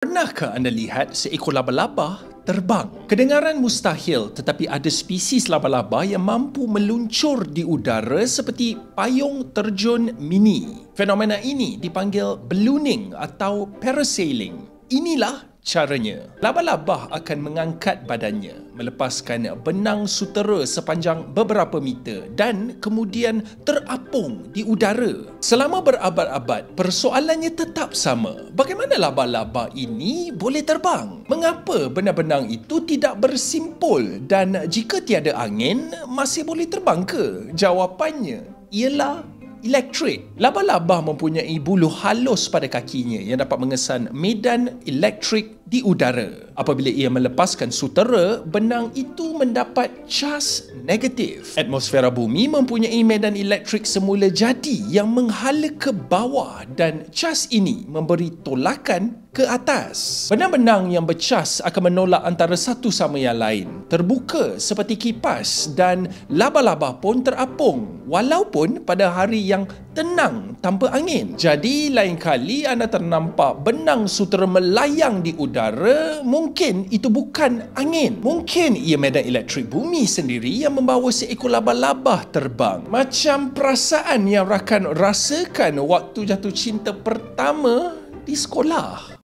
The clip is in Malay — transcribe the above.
Pernahkah anda lihat seekor laba-laba terbang? Kedengaran mustahil, tetapi ada spesies laba-laba yang mampu meluncur di udara seperti payung terjun mini. Fenomena ini dipanggil ballooning atau parasailing. Inilah caranya. Laba-laba akan mengangkat badannya, melepaskan benang sutera sepanjang beberapa meter dan kemudian terapung di udara. Selama berabad-abad, persoalannya tetap sama. Bagaimana laba-laba ini boleh terbang? Mengapa benang-benang itu tidak bersimpul? Dan jika tiada angin, masih boleh terbang ke? Jawapannya ialah elektrik. Laba-laba mempunyai bulu halus pada kakinya yang dapat mengesan medan elektrik di udara. Apabila ia melepaskan sutera, benang itu mendapat cas negatif. Atmosfera bumi mempunyai medan elektrik semula jadi yang menghala ke bawah dan cas ini memberi tolakan ke atas. Benang-benang yang bercas akan menolak antara satu sama yang lain, terbuka seperti kipas, dan laba-laba pun terapung walaupun pada hari yang tenang tanpa angin. Jadi lain kali anda ternampak benang sutera melayang di udara, mungkin itu bukan angin. Mungkin ia medan elektrik bumi sendiri yang membawa seekor laba-laba terbang. Macam perasaan yang rakan rasakan waktu jatuh cinta pertama di sekolah.